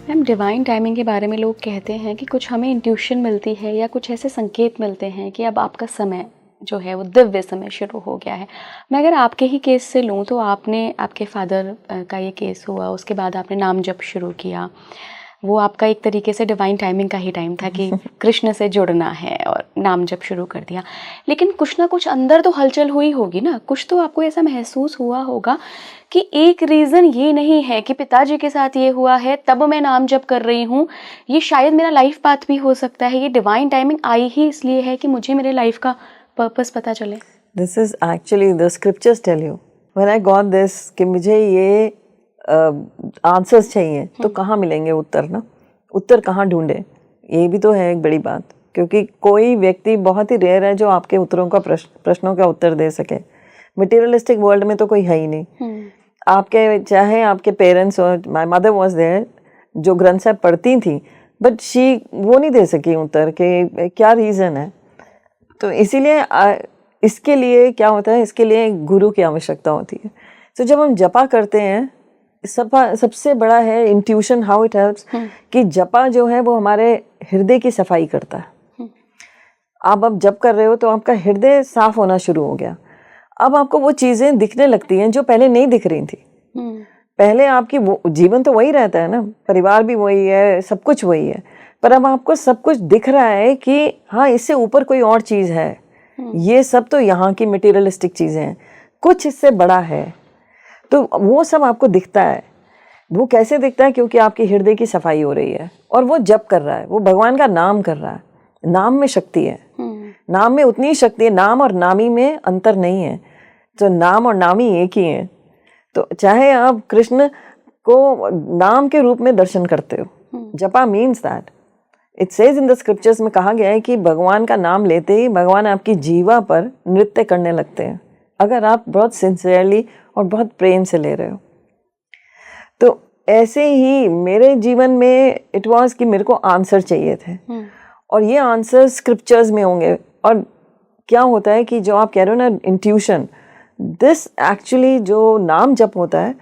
Ma'am divine timing के बारे में लोग कहते हैं कि कुछ हमें इंट्यूशन मिलती है या कुछ ऐसे संकेत मिलते हैं कि अब आपका समय जो है वो दिव्य समय शुरू हो गया है। मैं अगर आपके ही केस से लूँ तो आपने आपके फादर का ये केस हुआ, उसके बाद आपने नाम जप शुरू किया, वो आपका एक तरीके से डिवाइन टाइमिंग का ही टाइम था कि कृष्ण से जुड़ना है और नाम जप शुरू कर दिया। लेकिन कुछ ना कुछ अंदर तो हलचल हुई होगी ना, कुछ तो आपको ऐसा महसूस हुआ होगा कि एक रीज़न ये नहीं है कि पिताजी के साथ ये हुआ है तब मैं नाम जप कर रही हूँ, ये शायद मेरा लाइफ पाथ भी हो सकता है, ये डिवाइन टाइमिंग आई ही इसलिए है कि मुझे मेरे लाइफ का पर्पस पता चले। This is actually the scriptures tell you when I got this कि मुझे ये आंसर्स चाहिए तो कहाँ मिलेंगे उत्तर ना, उत्तर कहाँ ढूंढे, ये भी तो है एक बड़ी बात, क्योंकि कोई व्यक्ति बहुत ही रेयर है जो आपके उत्तरों का प्रश्नों का उत्तर दे सके। मटेरियलिस्टिक वर्ल्ड में तो कोई है ही नहीं। आपके चाहे आपके पेरेंट्स और माय मदर वाज देयर जो ग्रंथ साहब पढ़ती थी, बट शी वो नहीं दे सकी उत्तर के क्या रीज़न है। तो इसीलिए इसके लिए क्या होता है, इसके लिए गुरु की आवश्यकता होती है। तो जब हम जपा करते हैं, सबसे बड़ा है इंट्यूशन, हाउ इट हेल्प्स, कि जपा जो है वो हमारे हृदय की सफाई करता है। आप अब जप कर रहे हो तो आपका हृदय साफ होना शुरू हो गया। अब आपको वो चीज़ें दिखने लगती हैं जो पहले नहीं दिख रही थी। पहले आपकी वो जीवन तो वही रहता है ना, परिवार भी वही है, सब कुछ वही है, पर अब आपको सब कुछ दिख रहा है कि हाँ इससे ऊपर कोई और चीज़ है। ये सब तो यहाँ की मटेरियलिस्टिक चीज़ें हैं, कुछ इससे बड़ा है। तो वो सब आपको दिखता है। वो कैसे दिखता है? क्योंकि आपके हृदय की सफाई हो रही है और वो जप कर रहा है, वो भगवान का नाम कर रहा है। नाम में शक्ति है, नाम में उतनी शक्ति है, नाम और नामी में अंतर नहीं है। तो नाम और नामी एक ही है। तो चाहे आप कृष्ण को नाम के रूप में दर्शन करते हो, जपा means that it says in the scriptures में कहा गया है कि भगवान का नाम लेते ही भगवान आपकी जीवा पर नृत्य करने लगते हैं, अगर आप बहुत सिंसियरली और बहुत प्रेम से ले रहे हो। तो ऐसे ही मेरे जीवन में इट वाज कि मेरे को आंसर चाहिए थे, और ये आंसर स्क्रिप्चर्स में होंगे। और क्या होता है कि जो आप कह रहे हो ना इंट्यूशन, दिस एक्चुअली जो नाम जप होता है,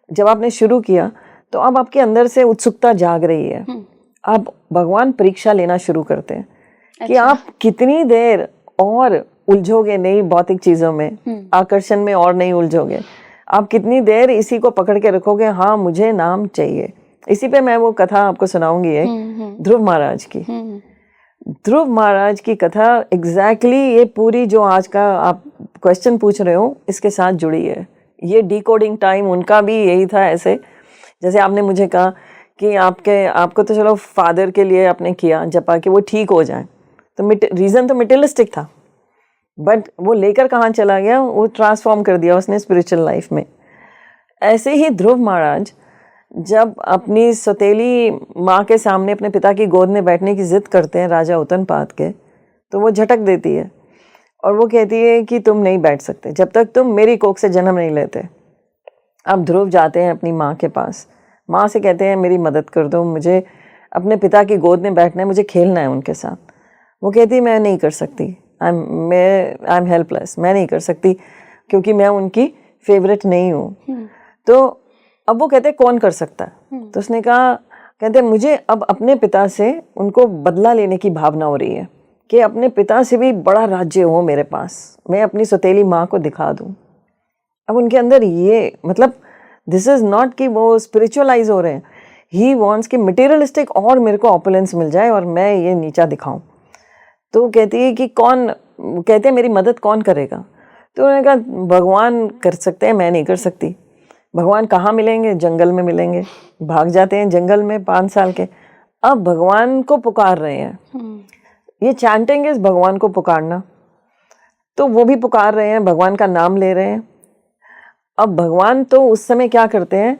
जब आपने शुरू किया तो अब आपके अंदर से उत्सुकता जाग रही है। आप भगवान परीक्षा लेना शुरू करते हैं कि आप कितनी देर और उलझोगे नई भौतिक चीज़ों में, आकर्षण में और नहीं उलझोगे। आप कितनी देर इसी को पकड़ के रखोगे, हाँ मुझे नाम चाहिए। इसी पे मैं वो कथा आपको सुनाऊंगी एक ध्रुव महाराज की। ध्रुव महाराज की कथा एग्जैक्टली ये पूरी जो आज का आप क्वेश्चन पूछ रहे हो इसके साथ जुड़ी है। ये डिकोडिंग टाइम उनका भी यही था। ऐसे जैसे आपने मुझे कहा कि आपको तो चलो फादर के लिए आपने किया जपा कि वो ठीक हो जाए, तो रीज़न तो मटेरियलिस्टिक था, बट वो लेकर कहाँ चला गया, वो ट्रांसफॉर्म कर दिया उसने स्पिरिचुअल लाइफ में। ऐसे ही ध्रुव महाराज जब अपनी सौतेली माँ के सामने अपने पिता की गोद में बैठने की जिद करते हैं राजा उत्तनपाद के, तो वो झटक देती है और वो कहती है कि तुम नहीं बैठ सकते जब तक तुम मेरी कोख से जन्म नहीं लेते। अब ध्रुव जाते हैं अपनी माँ के पास, माँ से कहते हैं मेरी मदद कर दो, मुझे अपने पिता की गोद में बैठना है, मुझे खेलना है उनके साथ। वो कहती है मैं नहीं कर सकती, आई एम हेल्पलेस, मैं नहीं कर सकती क्योंकि मैं उनकी फेवरेट नहीं हूँ। तो अब वो कहते कौन कर सकता है? तो उसने कहा, कहते मुझे अब अपने पिता से उनको बदला लेने की भावना हो रही है कि अपने पिता से भी बड़ा राज्य हो मेरे पास, मैं अपनी सौतेली माँ को दिखा दूँ। अब उनके अंदर ये मतलब दिस इज़ नॉट कि वो स्पिरिचुअलाइज हो रहे हैं, ही वॉन्ट्स कि मटेरियलिस्टिक और मेरे को ऑपुलेंस मिल जाए और मैं ये नीचा दिखाऊं। तो कहती है कि कौन, कहते हैं मेरी मदद कौन करेगा? तो उन्होंने कहा भगवान कर सकते हैं, मैं नहीं कर सकती। भगवान कहाँ मिलेंगे? जंगल में मिलेंगे। भाग जाते हैं जंगल में 5 साल के। अब भगवान को पुकार रहे हैं, ये चैंटिंग इज भगवान को पुकारना। तो वो भी पुकार रहे हैं, भगवान का नाम ले रहे हैं। अब भगवान तो उस समय क्या करते हैं,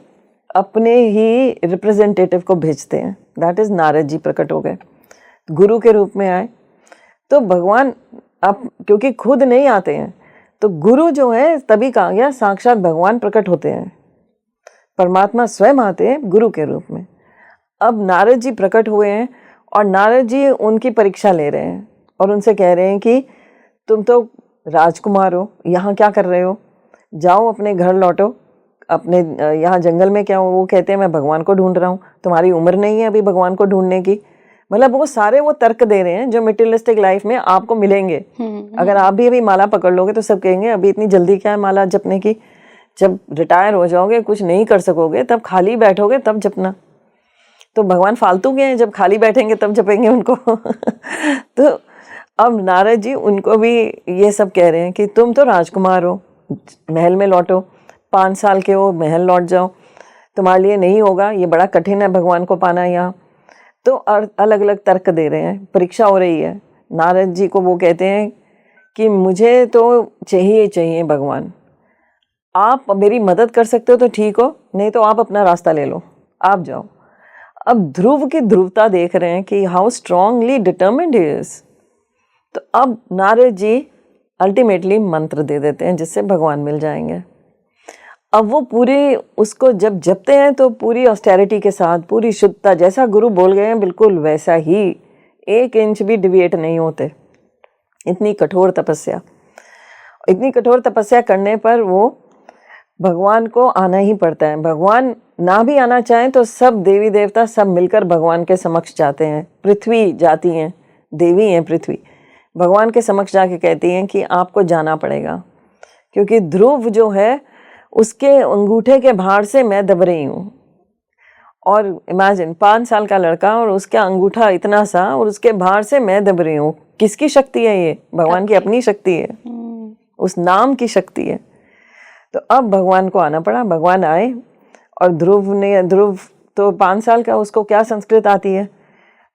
अपने ही रिप्रेजेंटेटिव को भेजते हैं, दैट इज नारद जी प्रकट हो गए, गुरु के रूप में आए। तो भगवान अब क्योंकि खुद नहीं आते हैं तो गुरु जो है तभी कहा गया साक्षात भगवान प्रकट होते हैं, परमात्मा स्वयं आते हैं गुरु के रूप में। अब नारद जी प्रकट हुए हैं और नारद जी उनकी परीक्षा ले रहे हैं और उनसे कह रहे हैं कि तुम तो राजकुमार हो, यहाँ क्या कर रहे हो, जाओ अपने घर लौटो, अपने यहाँ जंगल में क्या वो कहते हैं मैं भगवान को ढूंढ रहा हूँ, तुम्हारी उम्र नहीं है अभी भगवान को ढूंढने की। मतलब वो सारे वो तर्क दे रहे हैं जो मटेरियलिस्टिक लाइफ में आपको मिलेंगे। अगर आप भी अभी माला पकड़ लोगे तो सब कहेंगे अभी इतनी जल्दी क्या है माला जपने की, जब रिटायर हो जाओगे कुछ नहीं कर सकोगे तब खाली बैठोगे तब जपना। तो भगवान फालतू के हैं, जब खाली बैठेंगे तब जपेंगे उनको। तो अब नारद जी उनको भी ये सब कह रहे हैं कि तुम तो राजकुमार हो, महल में लौटो, 5 साल के हो, महल लौट जाओ, तुम्हारे लिए नहीं होगा, ये बड़ा कठिन है भगवान को पाना यहाँ। तो अलग अलग तर्क दे रहे हैं, परीक्षा हो रही है। नारद जी को वो कहते हैं कि मुझे तो चाहिए भगवान, आप मेरी मदद कर सकते हो तो ठीक हो, नहीं तो आप अपना रास्ता ले लो, आप जाओ। अब ध्रुव की ध्रुवता देख रहे हैं कि how strongly determined he is. तो अब नारद जी अल्टीमेटली मंत्र दे देते हैं जिससे भगवान मिल जाएंगे। अब वो पूरी उसको जब जपते हैं तो पूरी ऑस्टेरिटी के साथ, पूरी शुद्धता, जैसा गुरु बोल गए हैं बिल्कुल वैसा ही, 1 इंच भी डिविएट नहीं होते। इतनी कठोर तपस्या, इतनी कठोर तपस्या करने पर वो भगवान को आना ही पड़ता है। भगवान ना भी आना चाहें तो सब देवी देवता सब मिलकर भगवान के समक्ष जाते हैं। पृथ्वी जाती हैं, देवी हैं पृथ्वी, भगवान के समक्ष जाके कहती हैं कि आपको जाना पड़ेगा, क्योंकि ध्रुव जो है उसके अंगूठे के भार से मैं दब रही हूँ। और इमेजिन 5 साल का लड़का और उसका अंगूठा इतना सा और उसके भार से मैं दब रही हूँ। किसकी शक्ति है ये? भगवान की अपनी शक्ति है, उस नाम की शक्ति है। तो अब भगवान को आना पड़ा, भगवान आए। और ध्रुव तो 5 साल का, उसको क्या संस्कृत आती है।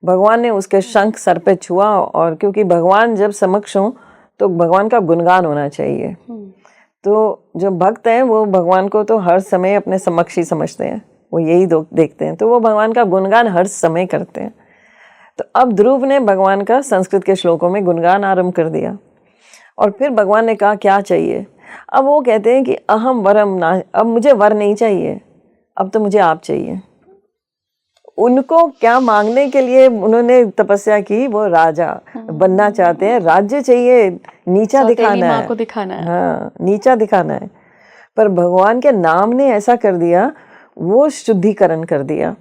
भगवान ने उसके शंख सर पे छुआ, और क्योंकि भगवान जब समक्ष हों तो भगवान का गुणगान होना चाहिए। तो जो भक्त हैं वो भगवान को तो हर समय अपने समक्ष ही समझते हैं, वो यही देखते हैं, तो वो भगवान का गुणगान हर समय करते हैं। तो अब ध्रुव ने भगवान का संस्कृत के श्लोकों में गुणगान आरंभ कर दिया। और फिर भगवान ने कहा क्या चाहिए। अब वो कहते हैं कि अहम वरम ना, अब मुझे वर नहीं चाहिए, अब तो मुझे आप चाहिए। उनको क्या मांगने के लिए उन्होंने तपस्या की, वो राजा बनना चाहते हैं, राज्य चाहिए, नीचा दिखाना है, को दिखाना है। हाँ, नीचा दिखाना है। पर भगवान के नाम ने ऐसा कर दिया, वो शुद्धिकरण कर दिया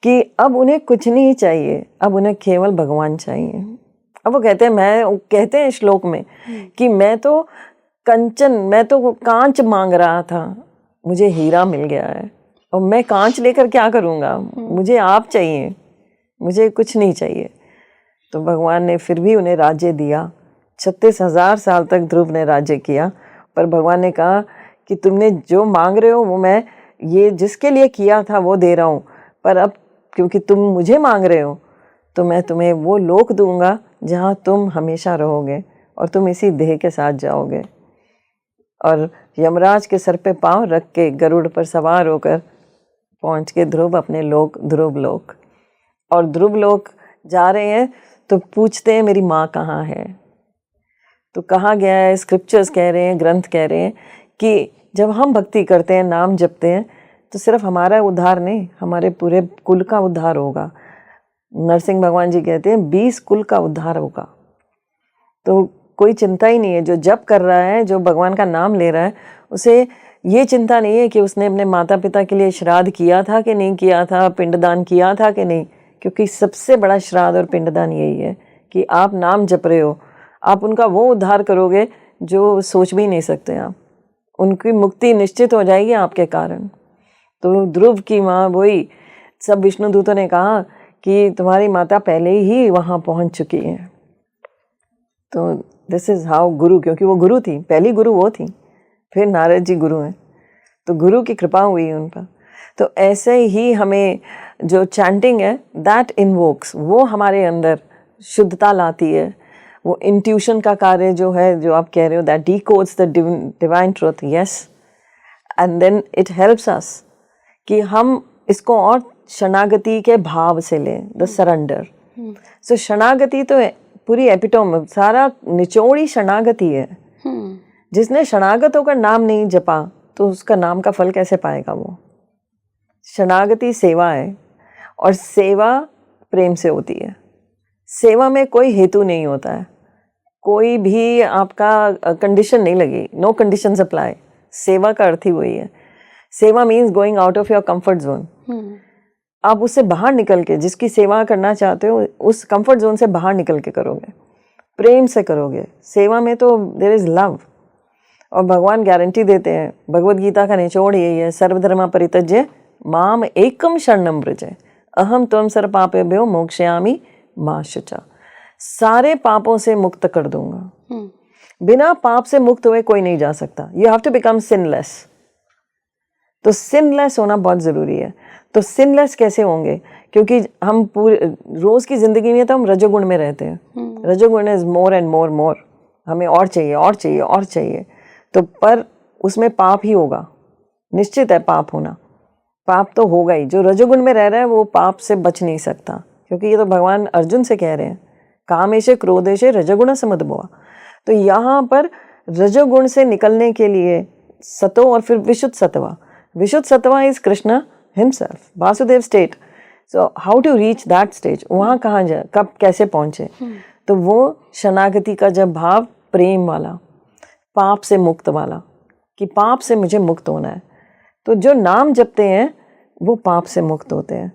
कि अब उन्हें कुछ नहीं चाहिए, अब उन्हें केवल भगवान चाहिए। अब वो कहते हैं श्लोक में कि मैं तो कांच मांग रहा था, मुझे हीरा मिल गया है, और मैं कांच लेकर क्या करूँगा, मुझे आप चाहिए, मुझे कुछ नहीं चाहिए। तो भगवान ने फिर भी उन्हें राज्य दिया। 36,000 साल तक ध्रुव ने राज्य किया। पर भगवान ने कहा कि तुमने जो मांग रहे हो वो मैं ये जिसके लिए किया था वो दे रहा हूँ, पर अब क्योंकि तुम मुझे मांग रहे हो तो मैं तुम्हें वो लोक दूंगा जहाँ तुम हमेशा रहोगे और तुम इसी देह के साथ जाओगे। और यमराज के सर पे पाँव रख के गरुड़ पर सवार होकर पहुँच के ध्रुव अपने लोक, ध्रुव लोक। और ध्रुव लोक जा रहे हैं तो पूछते हैं मेरी माँ कहाँ है। तो कहा गया है, स्क्रिप्चर्स कह रहे हैं, ग्रंथ कह रहे हैं कि जब हम भक्ति करते हैं, नाम जपते हैं, तो सिर्फ हमारा उद्धार नहीं, हमारे पूरे कुल का उद्धार होगा। नरसिंह भगवान जी कहते हैं 20 कुल का उद्धार होगा। तो कोई चिंता ही नहीं है, जो जप कर रहा है, जो भगवान का नाम ले रहा है, उसे ये चिंता नहीं है कि उसने अपने माता पिता के लिए श्राद्ध किया था कि नहीं किया था, पिंडदान किया था कि नहीं। क्योंकि सबसे बड़ा श्राद्ध और पिंडदान यही है कि आप नाम जप रहे हो, आप उनका वो उद्धार करोगे जो सोच भी नहीं सकते आप। उनकी मुक्ति निश्चित हो जाएगी आपके कारण। तो ध्रुव की माँ वही, सब विष्णु दूतों ने कहा कि तुम्हारी माता पहले ही वहाँ पहुँच चुकी है। तो दिस इज़ हाउ गुरु, क्योंकि वो गुरु थी, पहली गुरु वो थी, फिर नारद जी गुरु हैं, तो गुरु की कृपा हुई उन पर। तो ऐसे ही हमें जो चैंटिंग है दैट इन्वोक्स, वो हमारे अंदर शुद्धता लाती है। वो इंट्यूशन का कार्य जो है, जो आप कह रहे हो, that decodes the divine truth, yes, and then it helps us कि हम इसको और शरणागति के भाव से लें, द सरेंडर। सो शरणागति तो पूरी एपिटोम, सारा निचोड़ी शरणागति है। जिसने शरणागत होकर नाम नहीं जपा तो उसका नाम का फल कैसे पाएगा वो। शरणागति सेवा है, और सेवा प्रेम से होती है। सेवा में कोई हेतु नहीं होता है, कोई भी आपका कंडीशन नहीं लगी, नो कंडीशंस अप्लाई। सेवा का अर्थ ही वही है सेवा means going out of your comfort zone. आप उससे बाहर निकल के, जिसकी सेवा करना चाहते हो उस कंफर्ट जोन से बाहर निकल के करोगे, प्रेम से करोगे। सेवा में तो देयर इज लव, और भगवान गारंटी देते हैं, भगवत गीता का निचोड़ यही है, सर्वधर्म परित्यज्य माम एकम शरणम व्रज अहम त्वं सर्व पापेभ्यो मोक्षयामि मा शुचा। सारे पापों से मुक्त कर दूंगा। बिना पाप से मुक्त हुए कोई नहीं जा सकता। You have to become sinless. तो सिनलेस होना बहुत ज़रूरी है। तो सिनलेस कैसे होंगे? क्योंकि हम पूरे रोज़ की ज़िंदगी में तो हम रजोगुण में रहते हैं। रजोगुण इज़ मोर एंड मोर मोर, हमें और चाहिए और चाहिए और चाहिए। तो पर उसमें पाप ही होगा, निश्चित है पाप होना। पाप तो होगा ही। जो रजोगुण में रह रहा है वो पाप से बच नहीं सकता, क्योंकि ये तो भगवान अर्जुन से कह रहे हैं, कामेशे क्रोधेशे रजोगुण समदभवा। तो यहाँ पर रजोगुण से निकलने के लिए सतो और फिर विशुद्ध सत्वा। विशुद्ध सत्वा is Krishna himself, Vasudeva state. So how to reach that stage? वहाँ कहाँ जाए, कब कैसे पहुँचे? तो वो शरणागति का जब भाव, प्रेम वाला, पाप से मुक्त वाला, कि पाप से मुझे मुक्त होना है। तो जो नाम जपते हैं वो पाप से मुक्त होते हैं,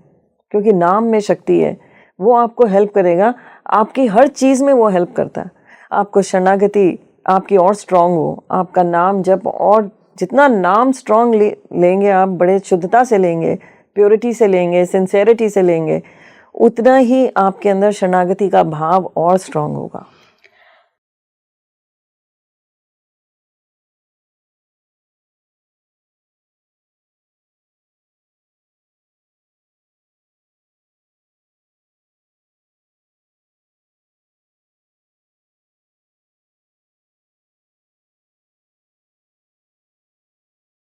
क्योंकि नाम में शक्ति है। वो आपको हेल्प करेगा, आपकी हर चीज़ में वो हेल्प करता है। आपको शरणागति आपकी और स्ट्रांग हो, आपका नाम जप, और जितना नाम स्ट्रांग लेंगे आप, बड़े शुद्धता से लेंगे, प्योरिटी से लेंगे, सिंसेरिटी से लेंगे, उतना ही आपके अंदर शरणागति का भाव और स्ट्रांग होगा।